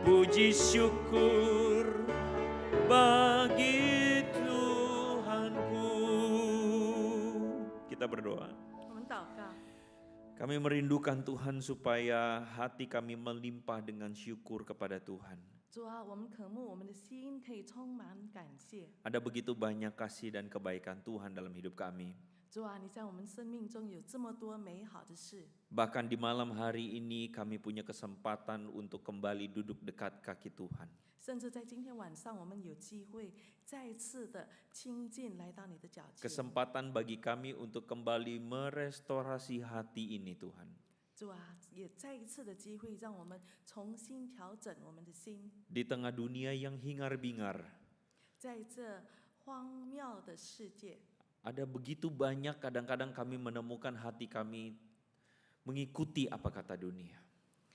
Puji syukur bagi Tuhanku. Kita berdoa. 我们祷告， Kami merindukan Tuhan supaya hati kami melimpah dengan syukur kepada Tuhan. 主啊，我们渴慕我们的心可以充满感谢。 Ada begitu banyak kasih dan kebaikan Tuhan dalam hidup kami. 主啊，你在我们生命中有这么多美好的事。 Bahkan di malam hari ini kami punya kesempatan untuk kembali duduk dekat kaki Tuhan. 甚至在今天晚上，我们有机会再次的亲近来到你的脚前。 Kesempatan bagi kami untuk kembali merestorasi hati ini Tuhan. 主啊，也再一次的机会，让我们重新调整我们的心。 Di tengah dunia yang hingar-bingar, 在这荒谬的世界， ada begitu banyak kadang-kadang kami menemukan hati kami mengikuti apa kata dunia.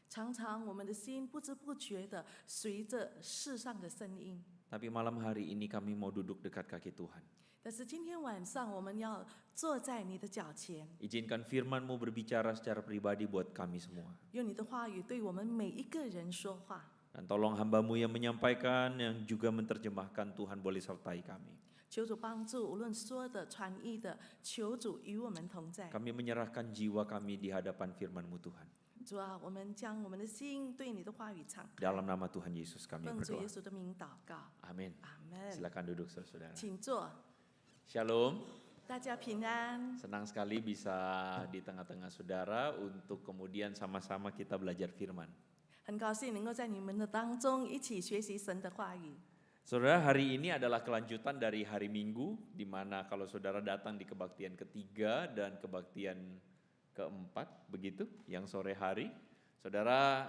常常我们的心不知不觉的随着世上的声音。 Tapi malam hari ini kami mau duduk dekat kaki Tuhan. 但是今天晚上，我们要坐在你的脚前， Izinkan firman-Mu berbicara secara pribadi buat kami semua. 用你的话语对我们每一个人说话。 Dan tolong hamba-Mu yang menyampaikan, yang juga menerjemahkan, Tuhan boleh sertai kami. 求主帮助，无论说的、传译的，求主与我们同在。 Kami menyerahkan jiwa kami di hadapan firman-Mu Tuhan. 主啊，我们将我们的心对你的话语敞开， Dalam nama Tuhan Yesus kami 奉主耶 berdoa. 稣的名祷告， Amin. 阿门。 Silakan duduk saudara-saudara. 请坐， Shalom. 大家平安。 Senang sekali bisa di tengah-tengah saudara untuk kemudian sama-sama kita belajar firman. 很高兴能够在你们的当中一起学习神的话语。 Saudara, hari ini adalah kelanjutan dari hari Minggu, di mana kalau saudara datang di kebaktian ketiga dan kebaktian keempat, begitu, yang sore hari, saudara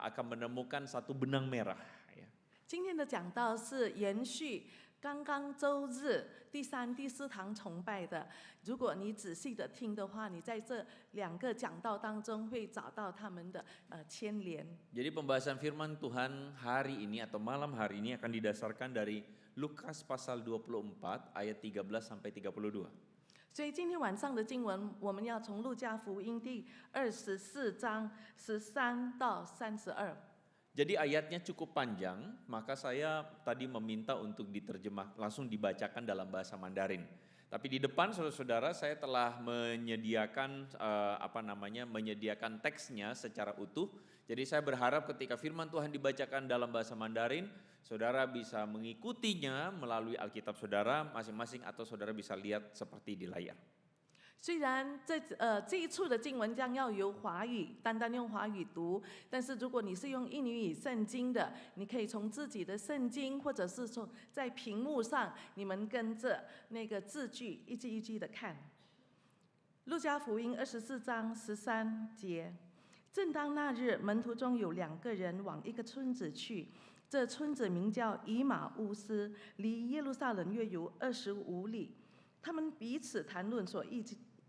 akan menemukan satu benang merah. Ya. 今天的讲道是延续刚刚周日第三、第四堂崇拜的。如果你仔细的听的话，你在这两个讲道当中会找到他们的牵连。 Jadi pembahasan firman Tuhan hari ini atau malam hari ini akan didasarkan dari Lukas pasal 24 ayat 13 sampai 32. 所以今天晚上的经文，我们要从路加福音第24章13到32。 Jadi ayatnya cukup panjang, maka saya tadi meminta untuk diterjemah, langsung dibacakan dalam bahasa Mandarin. Tapi di depan saudara-saudara saya telah menyediakan menyediakan teksnya secara utuh. Jadi saya berharap ketika firman Tuhan dibacakan dalam bahasa Mandarin, saudara bisa mengikutinya melalui Alkitab saudara masing-masing atau saudara bisa lihat seperti di layar. 虽然这一处的经文将要由华语单单用华语读，但是如果你是用印尼语圣经的，你可以从自己的圣经，或者是说在屏幕上，你们跟着那个字句一句一句的看。路加福音24章13节，正当那日，门徒中有2个人往一个村子去，这村子名叫以马乌斯，离耶路撒冷约有25里。他们彼此谈论所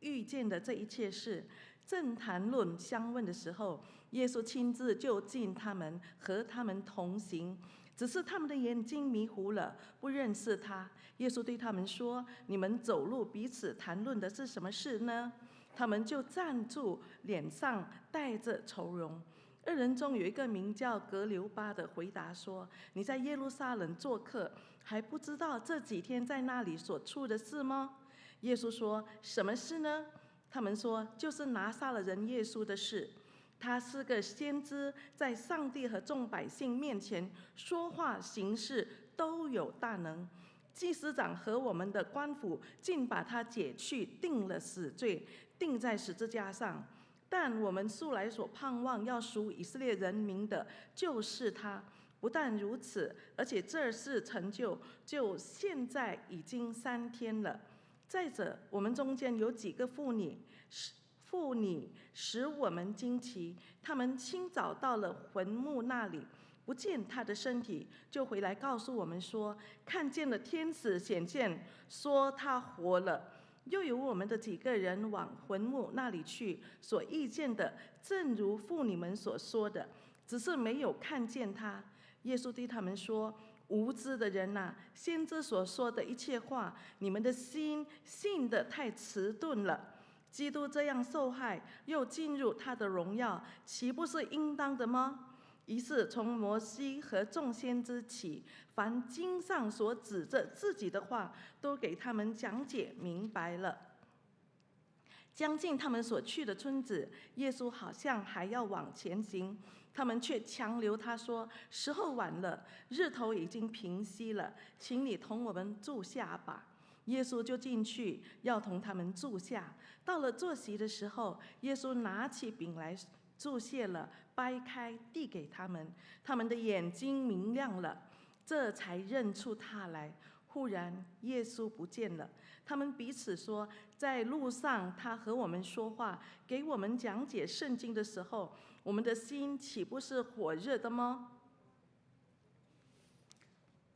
遇见的这一切事，正谈论相问的时候，耶稣亲自就近他们，和他们同行。只是他们的眼睛迷糊了，不认识他。耶稣对他们说：“你们走路彼此谈论的是什么事呢？”他们就站住，脸上带着愁容。2人中有一个名叫格留巴的回答说：“你在耶路撒冷做客，还不知道这几天在那里所出的事吗？”耶稣说：“什么事呢？”他们说：“就是拿撒勒人耶稣的事。他是个先知，在上帝和众百姓面前说话行事都有大能。祭司长和我们的官府竟把他解去，定了死罪，钉在十字架上。但我们素来所盼望要赎以色列人民的，就是他。不但如此，而且这事成就，就现在已经3天了。再者，我们中间有几个妇女使我们惊奇，他们清早到了坟墓那里，不见他的身体，就回来告诉我们说，看见了天使显现，说他活了。又有我们的几个人往坟墓那里去，所遇见的正如妇女们所说的，只是没有看见他。耶稣对他们说：“无知的人呐，先知所说的一切话，你们的心信得太迟钝了。基督这样受害，又进入他的荣耀，岂不是应当的吗？”于是从摩西和众先知起，凡经上所指着自己的话，都给他们讲解明白了。将近他们所去的村子，耶稣好像还要往前行，他们却强留他说：“时候晚了，日头已经平息了，请你同我们住下吧。”耶稣就进去，要同他们住下。到了坐席的时候，耶稣拿起饼来祝谢了，掰开递给他们，他们的眼睛明亮了，这才认出他来。忽然耶稣不见了，他们彼此说，在路上他和我们说话，给我们讲解圣经的时候，我们的心岂不是火热的吗？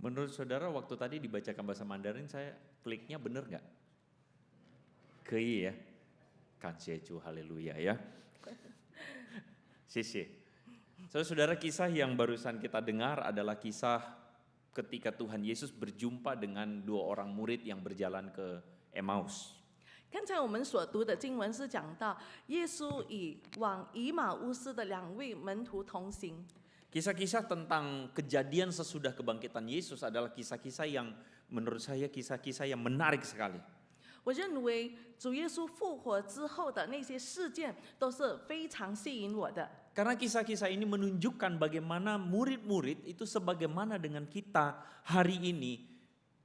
Menurut saudara waktu tadi dibacakan bahasa Mandarin saya kliknya bener nggak? Kei ya, kanseju haleluya ya. Sisi. Saudara, kisah yang barusan kita dengar adalah kisah ketika Tuhan Yesus berjumpa dengan 2 orang murid yang berjalan ke Emmaus. 刚才我们所读的经文是讲到耶稣与往以马乌斯的2位门徒同行。 Kisah-kisah tentang kejadian sesudah kebangkitan Yesus adalah kisah-kisah yang menurut saya kisah-kisah yang menarik sekali. 我认为主耶稣复活之后的那些事件都是非常吸引我的。 Karena kisah-kisah ini menunjukkan bagaimana murid-murid itu sebagaimana dengan kita hari ini,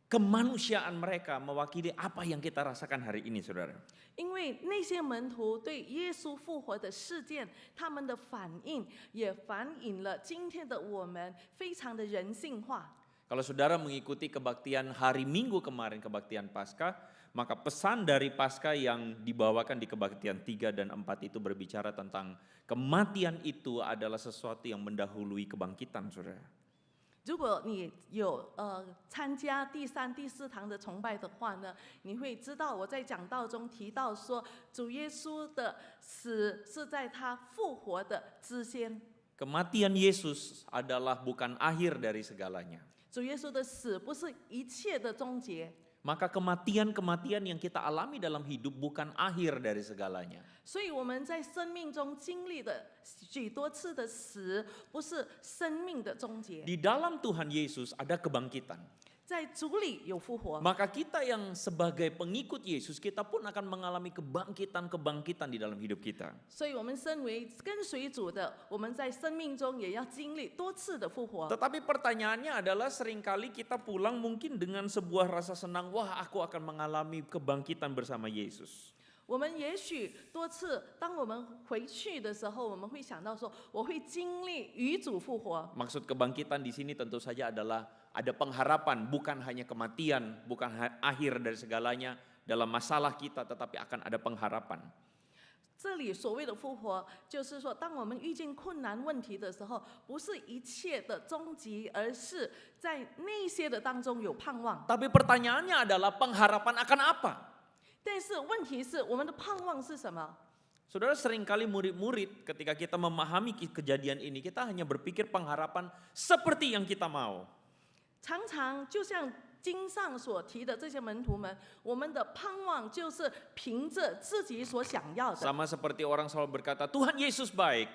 kemanusiaan mereka mewakili apa yang kita rasakan hari ini, saudara. 因为那些门徒对耶稣复活的事件，他们的反应也反映了今天的我们非常的人性化。 Kalau saudara mengikuti kebaktian hari Minggu kemarin, kebaktian Paskah, maka pesan dari Paskah yang dibawakan di kebaktian 3 dan 4 itu berbicara tentang kematian itu adalah sesuatu yang mendahului kebangkitan, saudara. 如果你有参加第3、第4堂的崇拜的话呢，你会知道我在讲道中提到说，主耶稣的死是在他复活的之先。 Kematian Yesus adalah bukan akhir dari segalanya. 主耶稣的死不是一切的终结。 Maka kematian-kematian yang kita alami dalam hidup bukan akhir dari segalanya. 所以我们在生命中经历的许多次的死，不是生命的终结。 Di dalam Tuhan Yesus ada kebangkitan. 在主里有复活。 Maka kita yang sebagai pengikut Yesus, kita pun akan mengalami kebangkitan-kebangkitan di dalam hidup kita. 所以我们身为跟随主的，我们在生命中也要经历多次的复活。 Tetapi pertanyaannya adalah seringkali kita pulang mungkin dengan sebuah rasa senang, wah aku akan mengalami kebangkitan bersama Yesus. 我们也许多次，当我们回去的时候，我们会想到说，我会经历与主复活。 Maksud kebangkitan di sini tentu saja adalah ada pengharapan, bukan hanya kematian, bukan akhir dari segalanya dalam masalah kita, tetapi akan ada pengharapan. 这里所谓的复活，就是说，当我们遇见困难问题的时候，不是一切的终极，而是在那些的当中有盼望。 Tapi pertanyaannya adalah pengharapan akan apa? 但是问题是，我们的盼望是什么？ Saudara, seringkali murid-murid ketika kita memahami kejadian ini, kita hanya berpikir pengharapan seperti yang kita mau. 常常就像经上所提的这些门徒们，我们的盼望就是凭着自己所想要的。 Sama seperti orang selalu berkata, Tuhan Yesus baik.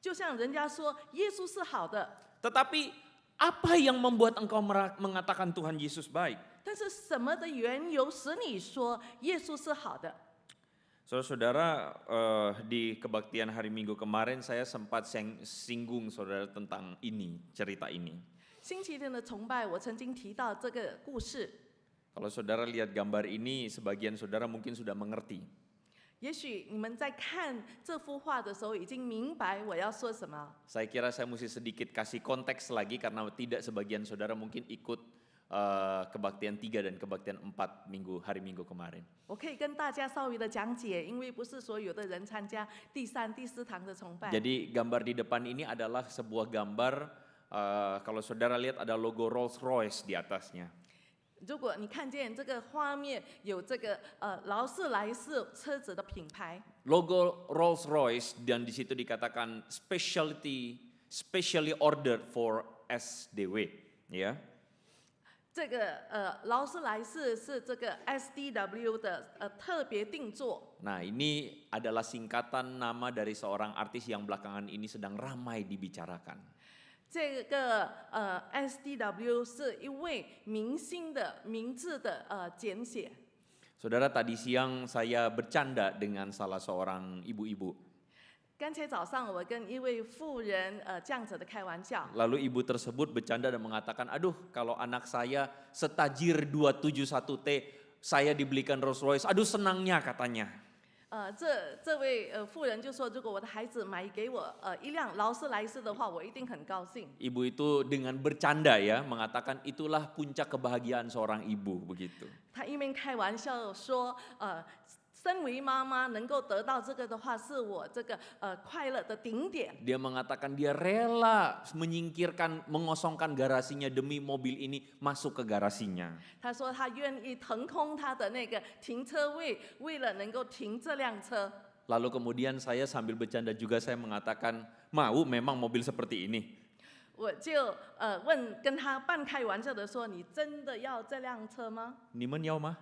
就像人家说耶稣是好的， Tetapi apa yang membuat engkau mengatakan Tuhan Yesus baik? 但是什么的缘由使你说耶稣是好的？ Saudara-saudara, di kebaktian hari Minggu kemarin saya sempat singgung saudara tentang ini, cerita ini. 星期天的崇拜，我曾经提到这个故事。 Kalau saudara lihat gambar ini, sebagian saudara mungkin sudah mengerti. 也许你们在看这幅画的时候，已经明白我要说什么。 Saya kira saya mesti sedikit kasih konteks lagi karena tidak sebagian saudara mungkin ikut kebaktian 3 dan kebaktian 4 hari Minggu kemarin. 我可以跟大家稍微的讲解，因为不是所有的人参加第3、第4堂的崇拜。 Jadi gambar di depan ini adalah sebuah gambar, kalau saudara lihat ada logo Rolls Royce di atasnya. 如果你看见这个画面有这个劳斯莱斯车子的品牌， Logo Rolls Royce dan di situ dikatakan specially ordered for SDW, ya. 这个劳斯莱斯是这个 SDW 的特别定做。 Nah, ini adalah singkatan nama dari seorang artis yang belakangan ini sedang ramai dibicarakan. 这个SDW 是一位明星的名字的简写。 Saudara, tadi siang saya bercanda dengan salah seorang ibu-ibu. 刚才早上我跟一位妇人这样子的开玩笑， Lalu ibu tersebut bercanda dan mengatakan, aduh kalau anak saya setajir 271T, saya dibelikan Rolls Royce, aduh senangnya katanya. 这位妇人就说，如果我的孩子买给我一辆劳斯莱斯的话，我一定很高兴。 Ibu itu dengan bercanda ya, mengatakan itulah puncak kebahagiaan seorang ibu begitu. 他一面开玩笑说，身为妈妈能够得到这个的话，是我这个快乐的顶点。 Dia mengatakan dia rela menyingkirkan, mengosongkan garasinya demi mobil ini masuk ke garasinya. 他说他愿意腾空他的那个停车位，为了能够停这辆车。 Lalu kemudian saya sambil bercanda juga saya mengatakan, mau memang mobil seperti ini? 我就跟他半开玩笑的说：“你真的要这辆车吗？ Nimen yau mah?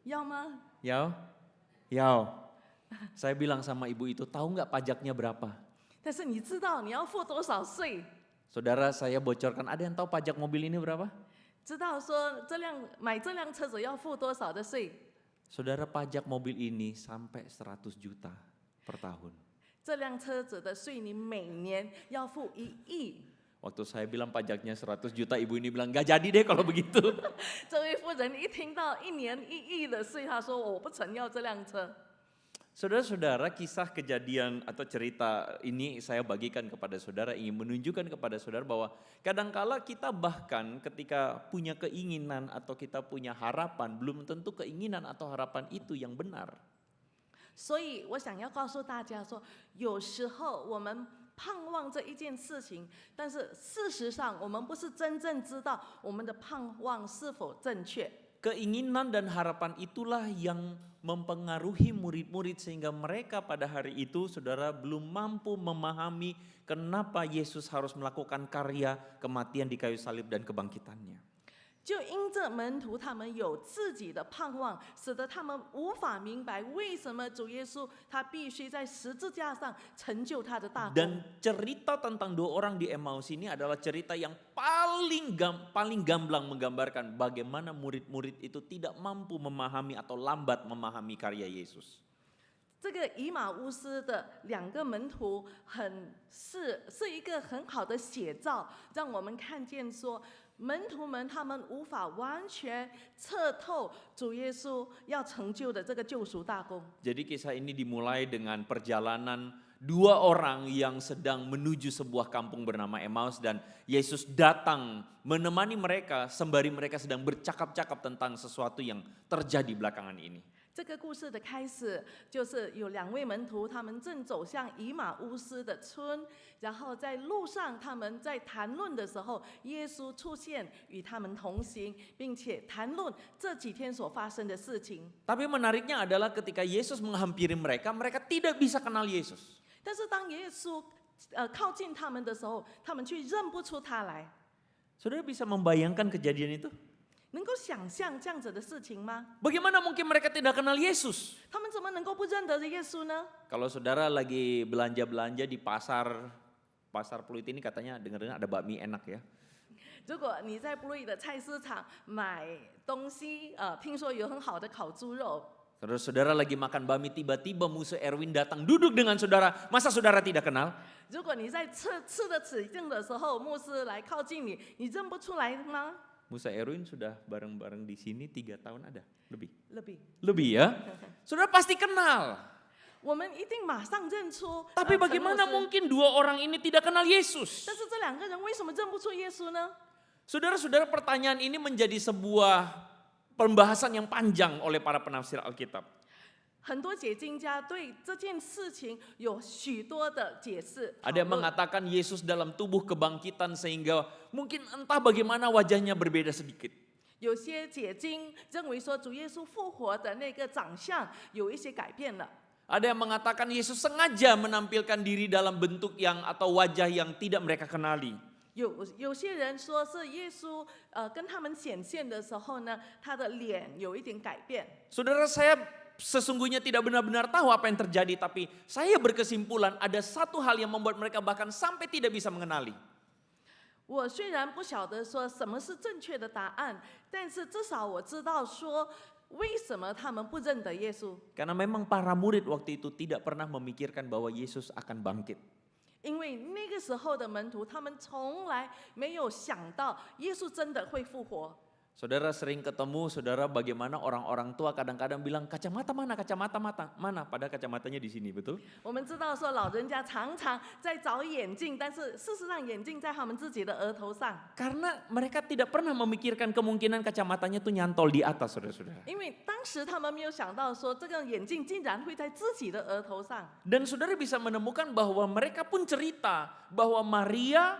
要吗 Yau? Yau. Saya bilang sama ibu itu, tahu nggak pajaknya berapa?？” 但是你知道你要付多少税？ Saudara, saya bocorkan, ada yang tahu pajak mobil ini berapa? 知道说买这辆车子要付多少的税？ Saudara, pajak mobil ini sampai 100 juta per tahun. 这辆车子的税你每年要付1亿。 Waktu saya bilang pajaknya 100 juta, ibu ini bilang, nggak jadi deh kalau begitu. 这位夫人一听到1年1亿的税，她说我不曾要这辆车。 Saudara-saudara, kisah kejadian atau cerita ini saya bagikan kepada saudara, ingin menunjukkan kepada saudara bahwa kadangkala kita bahkan ketika punya keinginan atau kita punya harapan, belum tentu keinginan atau harapan itu yang benar. 所以我想要告诉大家说，有时候我们盼望这一件事情，但是事实上我们不是真正知道我们的盼望是否正确。 Keinginan dan harapan itulah yang mempengaruhi murid-murid sehingga mereka pada hari itu saudara belum mampu memahami kenapa Yesus harus melakukan karya kematian di kayu salib dan kebangkitannya. 就因着门徒他们有自己的盼望，使得他们无法明白为什么主耶稣他必须在十字架上成就他的大功。 Dan cerita tentang dua orang di Emmaus ini adalah cerita yang paling gamblang menggambarkan bagaimana murid-murid itu tidak mampu memahami atau lambat memahami karya Yesus. 这个以马乌斯的2个门徒是一个很好的写照，让我们看见说。 门徒们他们无法完全彻透主耶稣要成就的这个救赎大功。 Jadi kisah ini dimulai dengan perjalanan dua orang yang sedang menuju sebuah kampung bernama Emmaus dan Yesus datang menemani mereka sembari mereka sedang bercakap-cakap tentang sesuatu yang terjadi belakangan ini. 这个故事的开始就是有2位门徒，他们正走向以马乌斯的村，然后在路上他们在谈论的时候，耶稣出现与他们同行，并且谈论这几天所发生的事情。 Tapi menariknya adalah ketika Yesus menghampiri mereka, mereka tidak bisa kenal Yesus. 但是当耶稣靠近他们的时候，他们却认不出他来。 Saudara bisa membayangkan kejadian itu? 能够想象这样子的事情吗？ Bagaimana mungkin mereka tidak kenal Yesus? 他们怎么能够不认得耶稣呢？ Kalau saudara lagi belanja-belanja di pasar Pluit ini katanya dengar-dengar ada bakmi enak ya. 如果你在布瑞的菜市场买东西，听说有很好的烤猪肉， Saudara-saudara lagi makan bakmi, tiba-tiba musuh Erwin datang duduk dengan saudara. Masa saudara tidak kenal? 如果你在吃得起劲的时候，牧师来靠近你，你认不出来吗？ Musa Erwin sudah bareng-bareng di sini 3 tahun ada, lebih. lebih， ya? Saudara pasti kenal. 我们一定马上认出。 Tapi 陈牧 bagaimana 师 mungkin dua orang ini tidak kenal Yesus? 但是这2个人为什么认不出耶稣呢？ Saudara-saudara, pertanyaan ini menjadi sebuah pembahasan yang panjang oleh para penafsir Alkitab. 很多解经家对这件事情有许多的解释。 Ada yang mengatakan Yesus dalam tubuh kebangkitan sehingga mungkin entah bagaimana wajahnya berbeda sedikit. 有些解经认为说，主耶稣复活的那个长相有一些改变了。 Ada yang mengatakan Yesus sengaja menampilkan diri dalam bentuk yang atau wajah yang tidak mereka kenali. 有些人说是耶稣跟他们显现的时候呢，他的脸有一点改变。 Saudara, saya sesungguhnya tidak benar-benar tahu apa yang terjadi, tapi saya berkesimpulan ada satu hal yang membuat mereka bahkan sampai tidak bisa mengenali. 我虽然不晓得说什么是正确的答案，但是至少我知道说为什么他们不认得耶稣。 Karena memang para murid waktu itu tidak pernah memikirkan bahwa Yesus akan bangkit. 因为那个时候的门徒，他们从来没有想到耶稣真的会复活。 Saudara sering ketemu, saudara bagaimana orang-orang tua kadang-kadang bilang kacamata mana, pada kacamatanya di sini, betul? 我们知道说老人家常常在找眼镜，但是事实上眼镜在他们自己的额头上。 Karena mereka tidak pernah memikirkan kemungkinan kacamatanya tuh nyantol di atas, saudara-saudara. 因为当时他们没有想到说这个眼镜竟然会在自己的额头上。 Dan saudara bisa menemukan bahwa mereka pun cerita bahwa Maria,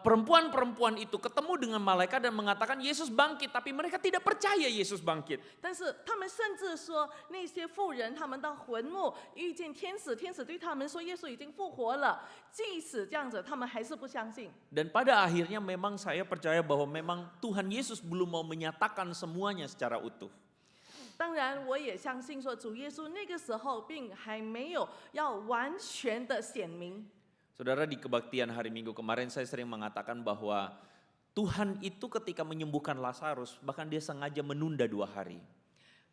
perempuan-perempuan itu ketemu dengan malaikat dan mengatakan Yesus bangkit, tapi mereka tidak percaya Yesus bangkit. 但是他们甚至说，那些妇人他们到坟墓遇见天使，天使对他们说耶稣已经复活了。即使这样子，他们还是不相信。 Dan pada akhirnya memang saya percaya bahwa memang Tuhan Yesus belum mau menyatakan semuanya secara utuh. 当然，我也相信说，主耶稣那个时候并还没有要完全的显明。 Saudara, di kebaktian hari Minggu kemarin saya sering mengatakan bahwa Tuhan itu ketika menyembuhkan Lazarus, bahkan dia sengaja menunda 2 hari.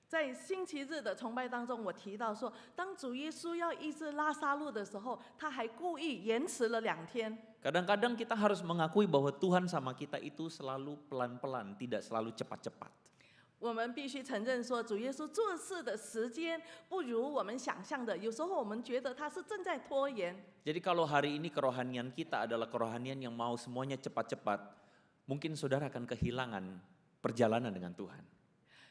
在星期日的崇拜当中，我提到说，当主耶稣要医治拉撒路的时候，他还故意延迟了2天。 Kadang-kadang kita harus mengakui bahwa Tuhan sama kita itu selalu pelan-pelan, tidak selalu cepat-cepat. 我们必须承认说，主耶稣做事的时间不如我们想象的，有时候我们觉得他是正在拖延。 Jadi kalau hari ini kerohanian kita adalah kerohanian yang mau semuanya cepat-cepat, mungkin saudara akan kehilangan perjalanan dengan Tuhan.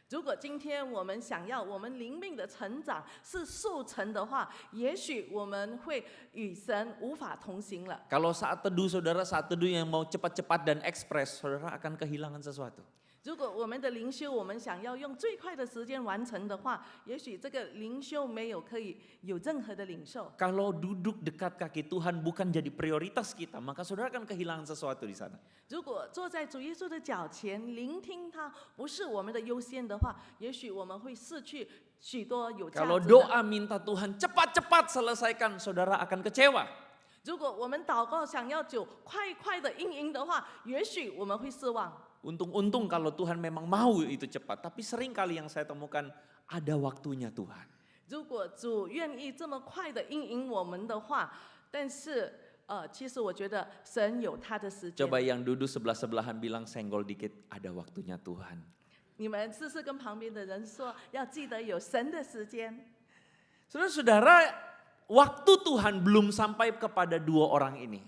如果今天我们想要我们灵命的成长是速成的话，也许我们会与神无法同行了。 Kalau saat teduh saudara, saat teduh yang mau cepat-cepat dan ekspres, saudara akan kehilangan sesuatu. 如果我们的灵修，我们想要用最快的时间完成的话，也许这个灵修没有可以有任何的领受。 Kalau duduk dekat kaki Tuhan bukan jadi prioritas kita, maka saudara akan kehilangan sesuatu di sana. 如果坐在主耶稣的脚前聆听他不是我们的优先的话，也许我们会失去许多有价 Kalau 值的。 doa minta Tuhan cepat-cepat selesaikan, saudara akan kecewa. 如果我们祷告想要就快快的应的话，也许我们会失望。 Untung-untung kalau Tuhan memang mau itu cepat, tapi sering kali yang saya temukan ada waktunya Tuhan. 如果主愿意这么快的应我们的话，但是其实我觉得神有他的时间。 Coba yang duduk sebelah-sebelahan bilang senggol dikit, ada waktunya Tuhan. 你们试试跟旁边的人说，要记得有神的时间。 Saudara-saudara, waktu Tuhan belum sampai kepada 2 orang ini.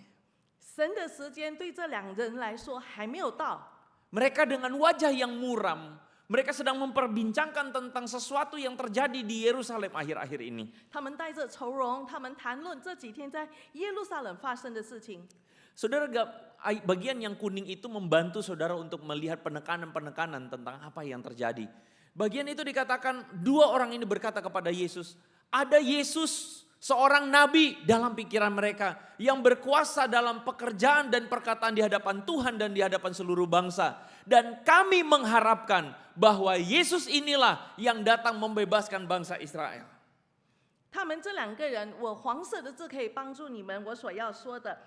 神的时间对这2人来说还没有到。 Mereka dengan wajah yang muram, mereka sedang memperbincangkan tentang sesuatu yang terjadi di Yerusalem akhir-akhir ini. 他们带着愁容，他们谈论这几天在耶路撒冷发生的事情。 Saudara, bagian yang kuning itu membantu saudara untuk melihat penekanan-penekanan tentang apa yang terjadi. Bagian itu dikatakan 2 orang ini berkata kepada Yesus, ada Yesus seorang nabi dalam pikiran mereka yang berkuasa dalam pekerjaan dan perkataan di hadapan Tuhan dan di hadapan seluruh bangsa. Dan kami mengharapkan bahwa Yesus inilah yang datang membebaskan bangsa Israel. 他们这2个人，我黄色的字可以帮助你们我所要说的。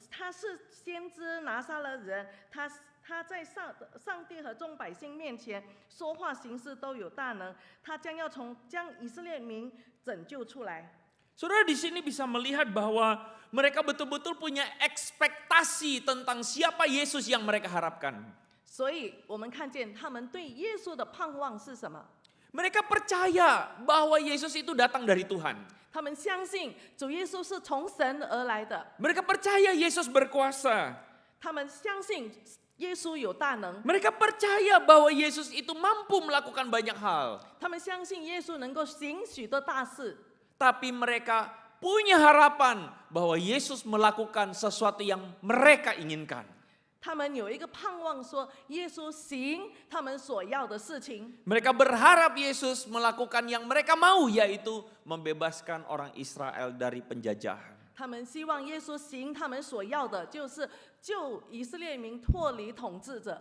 他是先知拿撒勒人，他在上帝和众百姓面前说话行事都有大能，他将要将以色列民拯救出来。 Saudara di sini bisa melihat bahwa mereka betul-betul punya ekspektasi tentang siapa Yesus yang mereka harapkan. 所以我们看见他们对耶稣的盼望是什么？ Mereka percaya bahwa Yesus itu datang dari Tuhan. 他们相信主耶稣是从神而来的， Mereka percaya Yesus berkuasa. 他们相信耶稣有大能， Mereka percaya bahwa Yesus itu mampu melakukan banyak hal. 他们相信耶稣能够行许多大事。 Tapi mereka punya harapan bahwa Yesus melakukan sesuatu yang mereka inginkan. 他们有一个盼望，说耶稣行他们所要的事情。 Mereka berharap Yesus melakukan yang mereka mau, yaitu membebaskan orang Israel dari penjajahan. 他们希望耶稣行他们所要的，就是救以色列民脱离统治者。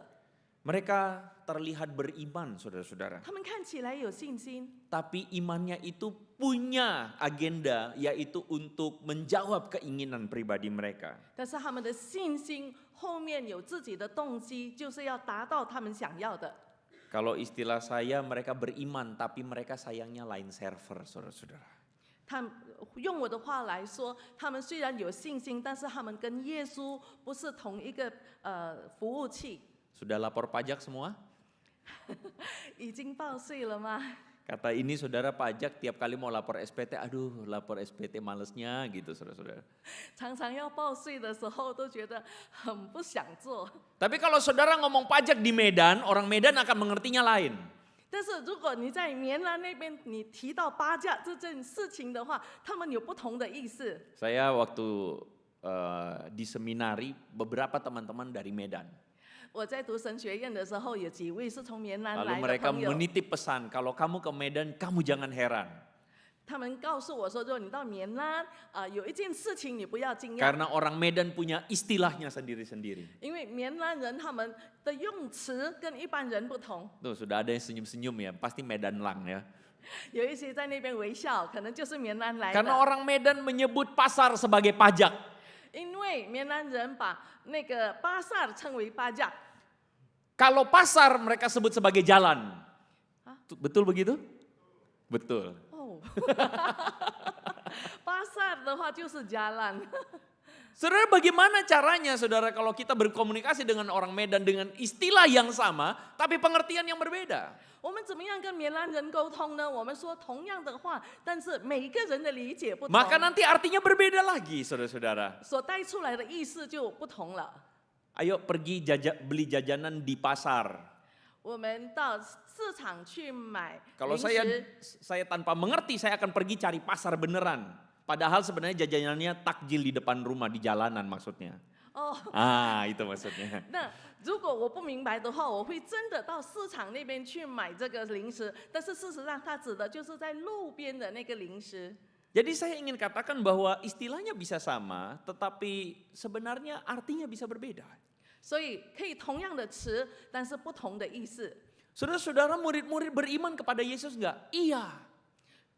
Mereka terlihat beriman, saudara-saudara. 他们看起来有信心， Tapi imannya itu punya agenda, yaitu untuk menjawab keinginan pribadi mereka. 但是他们的信心后面有自己的动机，就是要达到他们想要的。 Kalau istilah saya, mereka beriman, tapi mereka sayangnya lain server, saudara-saudara. 他们用我的话来说，他们虽然有信心，但是他们跟耶稣不是同一个服务器。 Sudah lapor pajak semua? 已经报税了吗？ Kata ini saudara pajak tiap kali mau lapor SPT, aduh lapor SPT malesnya gitu saudara-saudara. 常常要报税的时候都觉得很不想做。 Tapi kalau saudara ngomong pajak di Medan, orang Medan akan mengertinya lain. 但是如果你在棉兰那边，你提到八价这件事情的话，他们有不同的意思。 Saya waktu di seminari beberapa teman-teman dari Medan. 我在读神学院的时候，有几位是从棉兰 Lalu 来的 mereka 朋友， menitip pesan, kalau kamu ke Medan, kamu jangan heran. 他们告诉我说，如果你到棉兰，有一件事情你不要惊讶， Karena orang Medan punya istilahnya sendiri-sendiri. 因为棉兰人他们的用词跟一般人不同， Tuh sudah ada yang senyum-senyum ya, pasti Medan lang ya. 有一些在那边微笑，可能就是棉兰来 Karena 的。 orang Medan menyebut pasar sebagai pajak. 因为棉兰人把那个巴萨称为八价， Kalau pasar mereka sebut sebagai jalan. Hah? Betul begitu? Betul. 哦，巴萨的话就是jalan。 Saudara, bagaimana caranya saudara kalau kita berkomunikasi dengan orang Medan dengan istilah yang sama tapi pengertian yang berbeda? 我们怎么样跟棉兰人沟通呢？我们说同样的话，但是每一个人的理解不同， Maka nanti artinya berbeda lagi saudara-saudara. 所带出来的意思就不同了。 Ayo pergi beli jajanan di pasar. 我们到市场去买 Kalau 零食， saya tanpa mengerti saya akan pergi cari pasar beneran. Padahal sebenarnya jajanannya takjil di depan rumah di jalanan maksudnya. 哦， Itu maksudnya. 那如果我不明白的话，我会真的到市场那边去买这个零食，但是事实上它指的就是在路边的那个零食。 Jadi saya ingin katakan bahwa istilahnya bisa sama, tetapi sebenarnya artinya bisa berbeda. 所以可以同样的词，但是不同的意思。 Saudara-saudara, murid-murid beriman kepada Yesus enggak? Iya.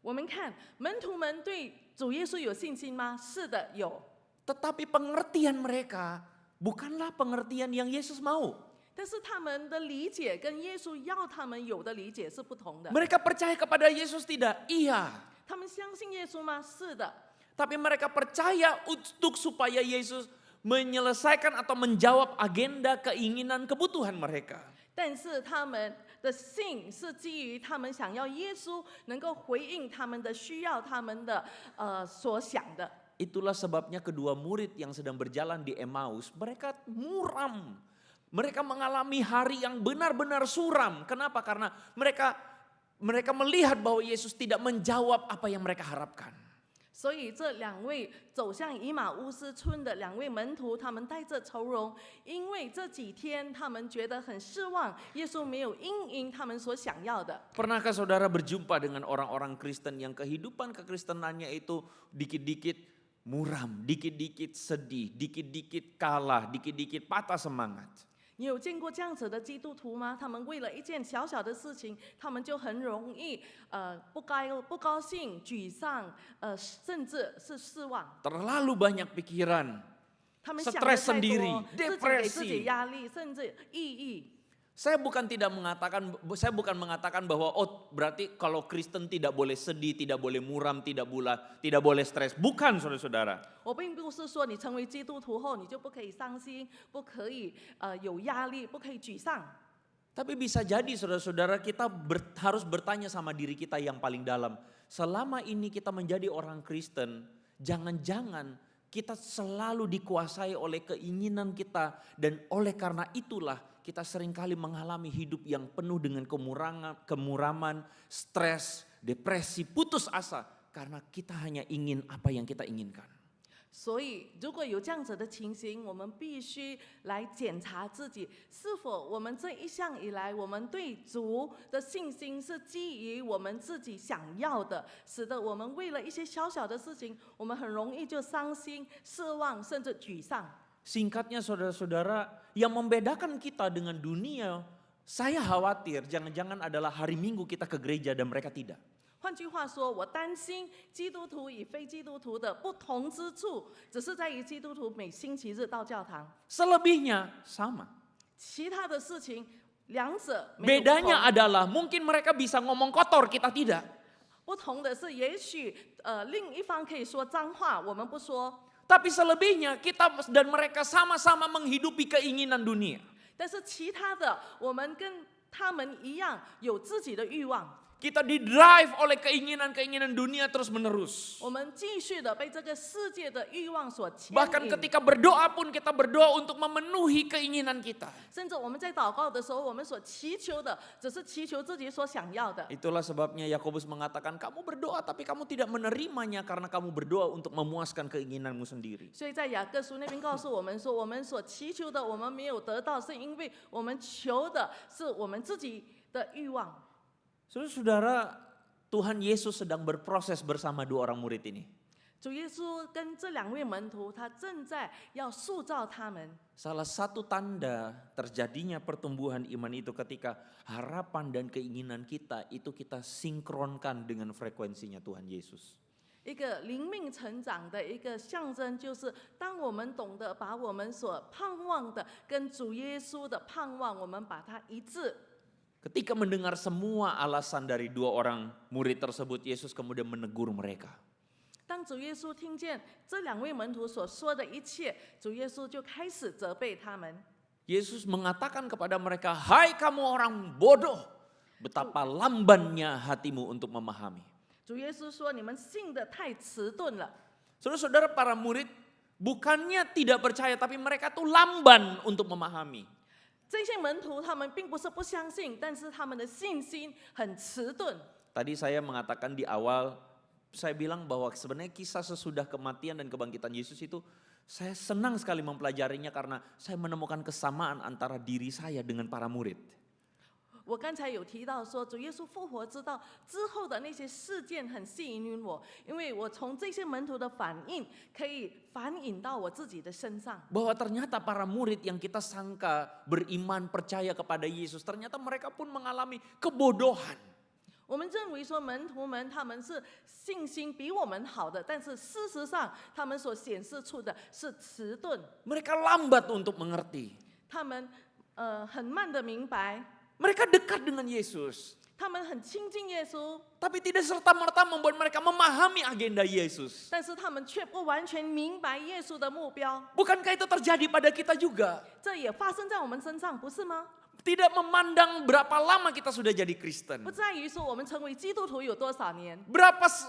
我们看门徒们对主耶稣有信心吗？是的，有。 Tetapi pengertian mereka bukanlah pengertian yang Yesus mau. 但是他们的理解跟耶稣要他们有的理解是不同的。 Mereka percaya kepada Yesus tidak? Iya. 他们相信耶稣吗？是的。 Tapi mereka percaya untuk supaya Yesus menyelesaikan atau menjawab agenda keinginan kebutuhan mereka. 但是他们的信是基于他们想要耶稣能够回应他们的需要，他们的所想的。 Itulah sebabnya kedua murid yang sedang berjalan di Emmaus, mereka muram. Mereka mengalami hari yang benar-benar suram. Kenapa? Karena mereka melihat bahwa Yesus tidak menjawab apa yang mereka harapkan. 所以这两位走向以马乌斯村的两位门徒，他们带着愁容，因为这几天他们觉得很失望，耶稣没有应允他们所想要的。 Pernahkah saudara berjumpa dengan orang-orang Kristen yang kehidupan kekristenannya itu dikit-dikit muram, dikit-dikit sedih, dikit-dikit kalah, dikit-dikit patah semangat? 你有见过这样子的基督徒吗？他们为了一件小小的事情，他们就很容易不高兴、沮丧，甚至是失望。 Terlalu banyak pikiran, 他们想的 stres 太 sendiri, 多，自己给自己 depresi. 压力，甚至抑郁。 Saya bukan mengatakan bahwa berarti kalau Kristen tidak boleh sedih, tidak boleh muram, tidak boleh stres. Bukan, saudara-saudara. 我并不是说你成为基督徒后你就不可以伤心，不可以有压力，不可以沮丧。 Tapi bisa jadi saudara-saudara kita harus bertanya sama diri kita yang paling dalam. Selama ini kita menjadi orang Kristen, jangan-jangan kita selalu dikuasai oleh keinginan kita. Dan oleh karena itulah kita seringkali mengalami hidup yang penuh dengan kemuraman, stres, depresi, putus asa. Karena kita hanya ingin apa yang kita inginkan. 所以，如果有这样子的情形，我们必须来检查自己，是否我们这一向以来，我们对主的信心是基于我们自己想要的，使得我们为了一些小小的事情，我们很容易就伤心、失望，甚至沮丧。 Singkatnya saudara-saudara, yang membedakan kita dengan dunia Saya khawatir jangan-jangan adalah hari Minggu kita ke gereja dan mereka tidak. 换句话说，我担心基督徒与非基督徒的不同之处，只是在于基督徒每星期日到教堂， Selebihnya sama. 其他的事情两者没有不 Bedanya 同。 adalah mungkin mereka bisa ngomong kotor, kita tidak. 不同的是，也许另一方可以说脏话，我们不说。 Tapi selebihnya kita dan mereka sama-sama menghidupi keinginan dunia. 但是其他的，我们跟他们一样有自己的欲望， Kita didrive oleh keinginan-keinginan dunia terus menerus. 我们继续的被这个世界的欲望所牵 Bahkan 引。 ketika berdoa pun kita berdoa untuk memenuhi keinginan kita. 甚至我们在祷告的时候，我们所祈求的只是祈求自己所想要的。 Itulah sebabnya Yakobus mengatakan kamu berdoa tapi kamu tidak menerimanya karena kamu berdoa untuk memuaskan keinginanmu sendiri. 所以在雅各书那边告诉我们说，我们所祈求的，我们没有得到，是因为我们求的是我们自己的欲望。 Saudara-saudara, Tuhan Yesus sedang berproses bersama dua orang murid ini. 主耶稣跟这两位门徒，他正在要塑造他们。 Salah satu tanda terjadinya pertumbuhan iman itu ketika harapan dan keinginan kita itu kita sinkronkan dengan frekuensinya Tuhan Yesus. 一个灵命成长的一个象征，就是当我们懂得把我们所盼望的跟主耶稣的盼望，我们把它一致。 Ketika mendengar semua alasan dari dua orang murid tersebut, Yesus kemudian menegur mereka. 当主耶稣听见这两位门徒所说的一切，主耶稣就开始责备他们。 Yesus mengatakan kepada mereka, "Hai kamu orang bodoh, betapa lambannya hatimu untuk memahami." 主耶稣说：“你们信得太迟钝了。” Saudara-saudara, para murid bukannya tidak percaya, tapi mereka tuh lamban untuk memahami. 这些门徒他们并不是不相信，但是他们的信心很迟钝。 Tadi saya mengatakan di awal, saya bilang bahwa sebenarnya kisah sesudah kematian dan kebangkitan Yesus itu saya senang sekali mempelajarinya karena saya menemukan kesamaan antara diri saya dengan para murid. 我刚才有提到说，主耶稣复活之后的那些事件很吸引我，因为我从这些门徒的反应可以反映到我自己的身上。 Bahwa ternyata para murid yang kita sangka beriman percaya kepada Yesus, ternyata mereka pun mengalami kebodohan. 我们认为说门徒们他们是信心比我们好的，但是事实上他们所显示出的是迟钝， Mereka lambat untuk mengerti. 他们很慢的明白， Mereka dekat dengan Yesus, 他们很亲近耶稣， tapi tidak serta-merta membuat mereka memahami agenda Yesus. 但是他们却不完全明白耶稣的目标。 Bukankah itu terjadi pada kita juga? 这也发生在我们身上，不是吗？ Tidak memandang berapa lama kita sudah jadi Kristen. 不在于说我们成为基督徒有多少年，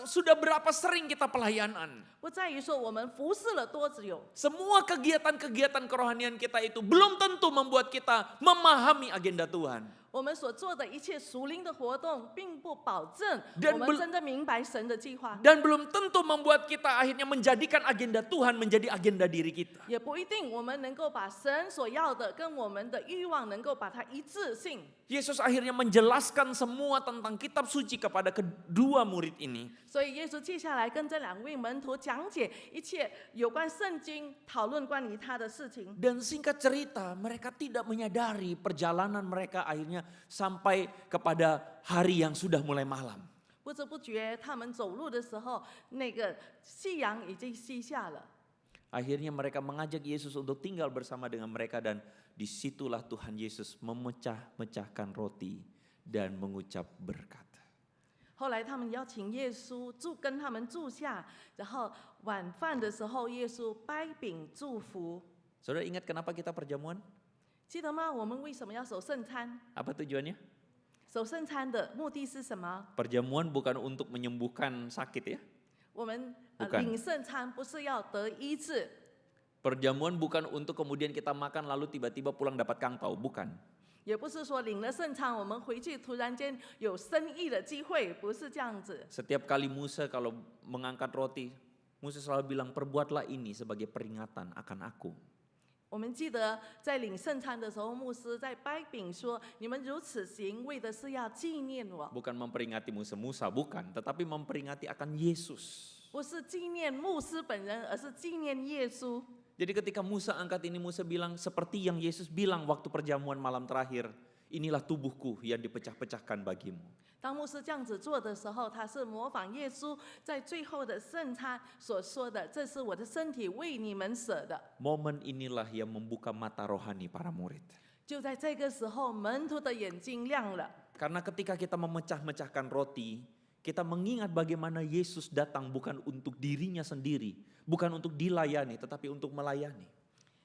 Sudah berapa sering kita pelayanan. 不在于说我们服侍了多久。 Semua kegiatan-kegiatan kerohanian kita itu belum tentu membuat kita memahami agenda Tuhan. 我们所做的一切属灵的活动，并不保证 Dan 我们真的明白神的计划， Dan belum tentu membuat kita akhirnya menjadikan agenda Tuhan menjadi agenda diri kita. 也不一定我们能够把神所要的跟我们的欲望能够把它一致性。 Yesus akhirnya menjelaskan semua tentang kitab suci kepada kedua murid ini. 所以耶稣接下来跟这两位门徒讲解一切有关圣经，讨论关于他的事情。 Dan singkat cerita, mereka tidak menyadari perjalanan mereka akhirnya sampai kepada hari yang sudah mulai malam. 不知不觉，他们走路的时候，那个夕阳已经西下了。 Akhirnya mereka mengajak Yesus untuk tinggal bersama dengan mereka dan disitulah Tuhan Yesus memecah-mecahkan roti dan mengucap berkat. 后来他们邀请耶稣跟他们住下，然后晚饭的时候，耶稣掰饼祝福。 Saudara ingat kenapa kita perjamuan? 记得吗？我们为什么要守圣餐？ Apa tujuannya? 守圣餐的目的是什么？ Perjamuan bukan untuk menyembuhkan sakit ya. 我们Bukan. 领圣餐不是要得医治， Perjamuan bukan untuk kemudian kita makan lalu tiba-tiba pulang dapat kangpau, bukan. 也不是说领了圣餐，我们回去突然间有生意的机会，不是这样子。 Setiap kali Musa kalau mengangkat roti, Musa selalu bilang perbuatlah ini sebagai peringatan akan aku. 我们记得在领圣餐的时候，牧师在掰饼说：“你们如此行，为的是要纪念我， Bukan memperingati Musa, bukan, tetapi memperingati akan Yesus. 不是纪念牧师本人，而是纪念耶稣。” Jadi ketika Musa angkat ini, Musa bilang seperti yang Yesus bilang waktu perjamuan malam terakhir. inilah tubuhku yang dipecah-pecahkan bagimu. 当牧师这样子做的时候，他是模仿耶稣在最后的圣餐所说的：“这是我的身体，为你们舍的。” Momen inilah yang membuka mata rohani para murid. 就在这个时候，门徒的眼睛亮了。 Karena ketika kita memecah-mecahkan roti, kita mengingat bagaimana Yesus datang bukan untuk dirinya sendiri, bukan untuk dilayani, tetapi untuk melayani.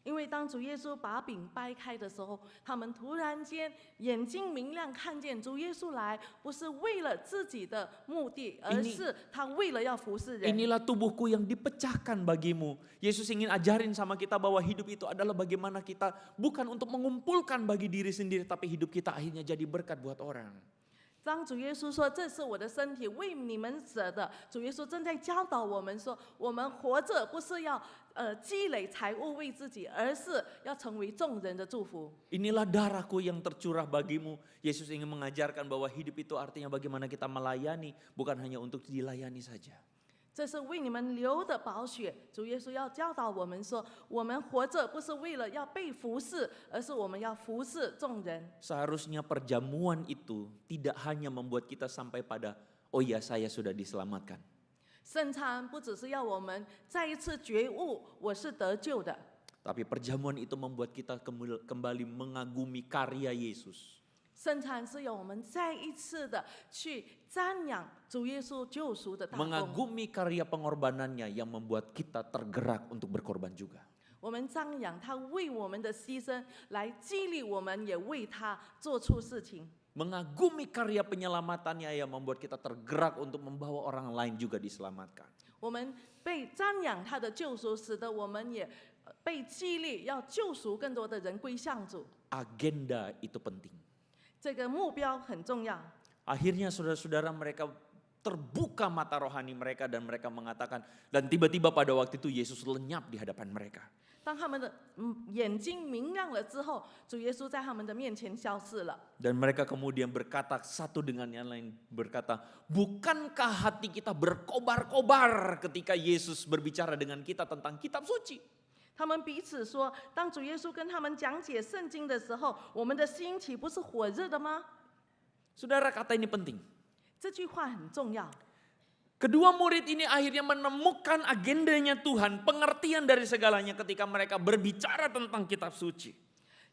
因为当主耶稣把饼掰开的时候，他们突然间眼睛明亮，看见主耶稣来，不是为了自己的目的，而是他为了要服侍人。 Inilah tubuhku yang dipecahkan bagimu. Yesus ingin ajarin sama kita bahwa hidup itu adalah bagaimana kita bukan untuk mengumpulkan bagi diri sendiri, tapi hidup kita akhirnya jadi berkat buat orang. 当主耶稣说：“这是我的身体，为你们舍的。”主耶稣正在教导我们说，我们活着不是要积累财物为自己，而是要成为众人的祝福。 Inilah darahku yang tercurah bagimu. Yesus ingin mengajarkan bahwa hidup itu artinya bagaimana kita melayani, bukan hanya untuk dilayani saja. 这是为你们流的宝血。主耶稣要教导我们说，我们活着不是为了要被服侍，而是我们要服侍众人。 Seharusnya perjamuan itu tidak hanya membuat kita sampai pada, oh ya saya sudah diselamatkan. 圣餐不只是要我们再一次觉悟我是得救的， Tapi perjamuan itu membuat kita kembali mengagumi karya Yesus. 圣餐是要我们再一次的去瞻仰主耶稣救赎的大功。 Mengagumi karya pengorbanannya yang membuat kita tergerak untuk berkorban juga. 我们瞻仰他为我们的牺牲，来激励我们也为他做出事情。 Mengagumi karya penyelamatannya yang membuat kita tergerak untuk membawa orang lain juga diselamatkan. 我们被瞻仰他的救赎，使得我们也被激励要救赎更多的人归向主。 Agenda itu penting. 这个目标很重要。 Akhirnya saudara-saudara mereka terbuka mata rohani mereka dan mereka mengatakan, dan tiba-tiba pada waktu itu Yesus lenyap di hadapan mereka. 当他们的眼睛明亮了之后，主耶稣在他们的面前消失了。 Dan mereka kemudian berkata satu dengan yang lain, berkata, bukankah hati kita berkobar-kobar ketika Yesus berbicara dengan kita tentang kitab suci? 他们彼此说：“当主耶稣跟他们讲解圣经的时候，我们的心岂不是火热的吗？” Saudara, kata ini penting. 这句话很重要。 Kedua murid ini akhirnya menemukan agendanya Tuhan, pengertian dari segalanya ketika mereka berbicara tentang kitab suci.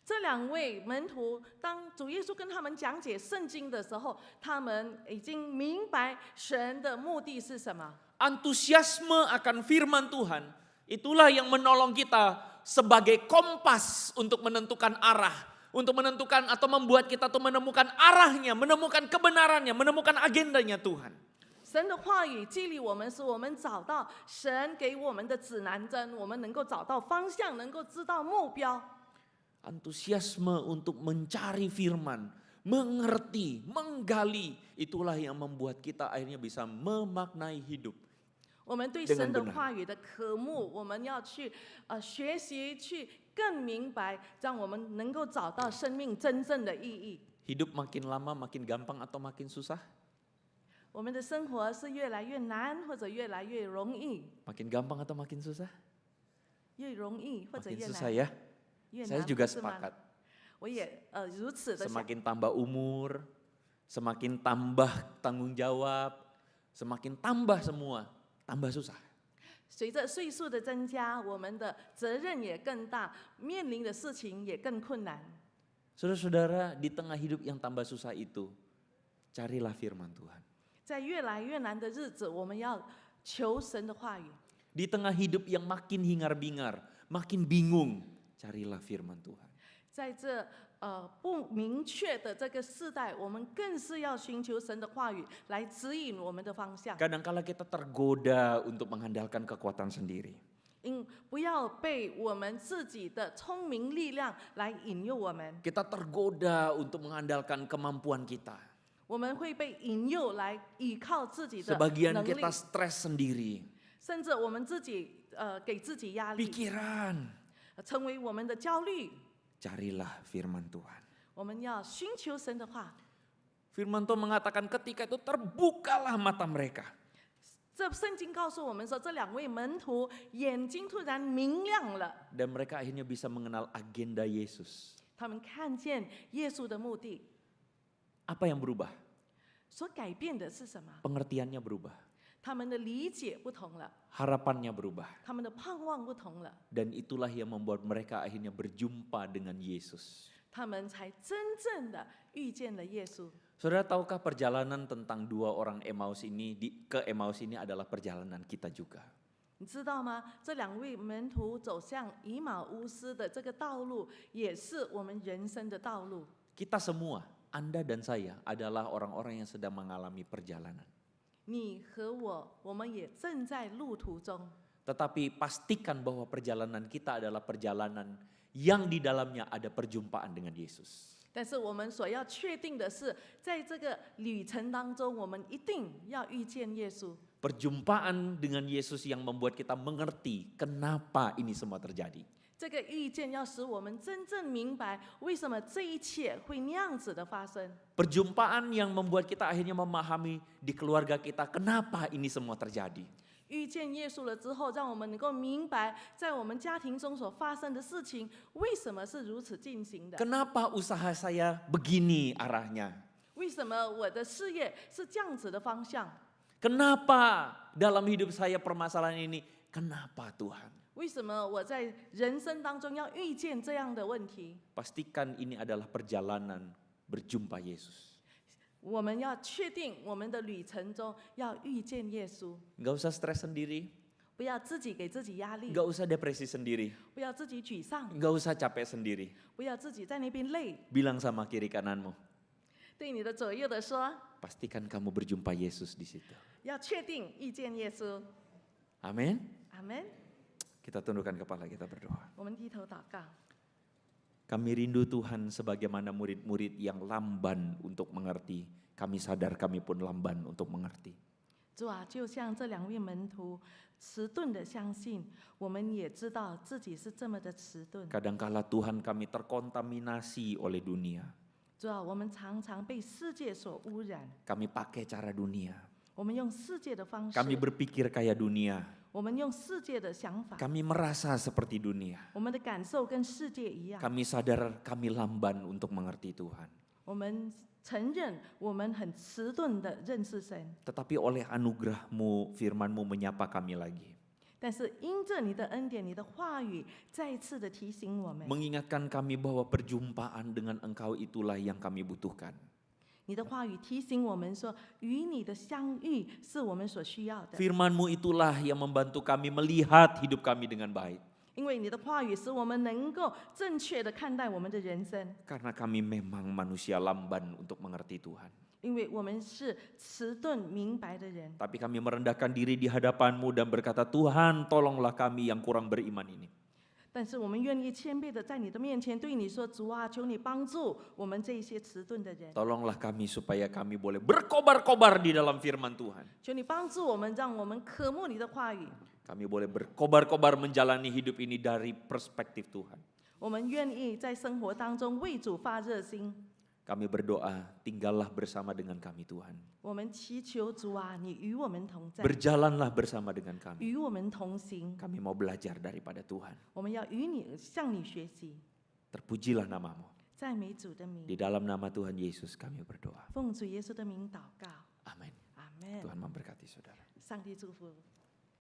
这两位门徒，当主耶稣跟他们讲解圣经的时候，他们已经明白神的目的是什么。 Antusiasme akan firman Tuhan, itulah yang menolong kita sebagai kompas untuk menentukan arah. Untuk menentukan atau membuat kita tuh menemukan arahnya, menemukan kebenarannya, menemukan agendanya Tuhan. 神的话语激励我们，使我们找到神给我们的指南针，我们能够找到方向，能够知道目标。 Antusiasme untuk mencari firman, mengerti, menggali, itulah yang membuat kita akhirnya bisa memaknai hidup. 我们对神的话语的渴慕，我们要去学习，去更明白，让我们能够找到生命真正的意义。 Hidup makin lama makin gampang atau makin susah? 我们的生活是越来越难，或者越来越容易？ Makin gampang atau makin susah? 越容易或者 Makin 越 susah 难？ ya. 越 Saya 难 juga 不是吗？ sepakat. 我也如此的想。 Semakin tambah umur, semakin tambah tanggung jawab, semakin tambah semua, tambah susah. 随着岁数的增加，我们的责任也更大，面临的事情也更困难。 Saudara-saudara, di tengah hidup yang tambah susah itu, carilah firman Tuhan. 在越来越难的日子，我们要求神的话语。 Di tengah hidup yang makin hingar-bingar, makin bingung, carilah firman Tuhan. 在这不明确的这个世代，我们更是要寻求神的话语来指引我们的方向。 Kadang-kala kita tergoda untuk mengandalkan kekuatan sendiri. 不要被我们自己的聪明力量来引诱我们， Kita tergoda untuk mengandalkan kemampuan kita. 我们会被引诱来依靠自己的 Sebagian 能力， kita stres sendiri. 甚至我们自己给自己压力， Pikiran. 成为我们的焦虑。 Carilah firman Tuhan. 我们要寻求神的话。 Firman Tuhan mengatakan ketika itu terbukalah mata mereka. 这圣经告诉我们说，这两位门徒眼睛突然明亮了， Dan mereka akhirnya bisa mengenal agenda Yesus. 他们看见耶稣的目的， Apa yang berubah? 所改变的是什么？ Pengertiannya berubah, 他们的理解不同了， harapannya berubah. 他们的盼望不同了， Dan itulah yang membuat mereka akhirnya berjumpa dengan Yesus. 他们才真正的遇见了耶稣。 Saudara, tahukah perjalanan tentang 2 orang Emmaus ini ke Emmaus ini adalah perjalanan kita juga. 你知道吗？这2位门徒走向以马乌斯的这个道路，也是我们人生的道路。 Kita semua, Anda dan saya adalah orang-orang yang sedang mengalami perjalanan. 你和我们也正在路途中。 Tetapi pastikan bahwa perjalanan kita adalah perjalanan yang di dalamnya ada perjumpaan dengan Yesus. 但是我们所要确定的是，在这个旅程当中，我们一定要遇见耶稣。 Perjumpaan dengan Yesus yang membuat kita mengerti kenapa ini semua terjadi. 这个遇见要使我们真正明白，为什么这一切会那样子的发生。 Perjumpaan yang membuat kita akhirnya memahami di keluarga kita kenapa ini semua terjadi. 遇见耶稣了之后，让我们能够明白，在我们家庭中所发生的事情，为什么是如此进行的？ Kenapa usaha saya begini arahnya? 为什么我的事业是这样子的方向？ Kenapa dalam hidup saya permasalahan ini? Kenapa Tuhan? 为什么我在人生当中要遇见这样的问题？ Pastikan ini adalah perjalanan berjumpa Yesus. 我们要确定我们的旅程中要遇见耶稣， Nggak usah stres sendiri, 不要自己给自己压力， nggak usah depresi sendiri, 不要自己沮丧， nggak usah capek sendiri. 不要自己在那边累。 Bilang sama kiri kananmu, 对你的左右的说， pastikan kamu berjumpa Yesus di situ. 要确定遇见耶稣。 Amin. 阿门。 Kita tundukkan kepala, kita berdoa. 我们低头祷告。 Kami rindu Tuhan sebagaimana murid-murid yang lamban untuk mengerti. Kami sadar kami pun lamban untuk mengerti. 主啊，就像这2位门徒迟钝的相信，我们也知道自己是这么的迟钝。 Kadangkala Tuhan kami terkontaminasi oleh dunia. 主啊，我们常常被世界所污染， Kami pakai cara dunia. 我们用世界的方式， Kami berpikir kayak dunia. 我们用世界的想法， Kami merasa seperti dunia. 我们的感受跟世界一样。 Kami sadar kami lamban untuk mengerti Tuhan. 我们承认我们很迟钝的认识神， Tetapi oleh anugerah-Mu, firman-Mu menyapa kami lagi. 但是因着你的恩典、你的话语，再一次的提醒我们， Mengingatkan kami bahwa perjumpaan dengan Engkau itulah yang kami butuhkan. 你的话语提醒我们说，与你的相遇是我们所需要的， Firman-Mu itulah yang membantu kami melihat hidup kami dengan baik. 因为你的话语使我们能够正确的看待我们的人生， Karena kami memang manusia lamban untuk mengerti Tuhan. 因为我们是迟钝明白的人。 Tapi kami merendahkan diri di hadapan-Mu dan berkata, Tuhan tolonglah kami yang kurang beriman ini. 但是我们愿意谦卑的在你的面前对你说：“主啊，求你帮助我们这一些迟钝的人， Tolonglah kami supaya kami boleh berkobar-kobar di dalam firman Tuhan. 求你帮助我们，让我们渴慕你的话语。 Kami boleh berkobar-kobar menjalani hidup ini dari perspektif Tuhan. 我们愿意在生活当中为主发热心。 Kami berdoa, tinggallah bersama dengan kami Tuhan. 我们祈求主啊，你与我们同在， Berjalanlah bersama dengan kami. 与我们同行。 Kami mau belajar daripada Tuhan. 我们要与你向你学习， Terpujilah namamu. 赞美主的 Di 名， dalam nama Tuhan Yesus kami berdoa. 奉主耶稣的名祷告， Amin. 阿门。 Tuhan memberkati saudara. 上帝祝福。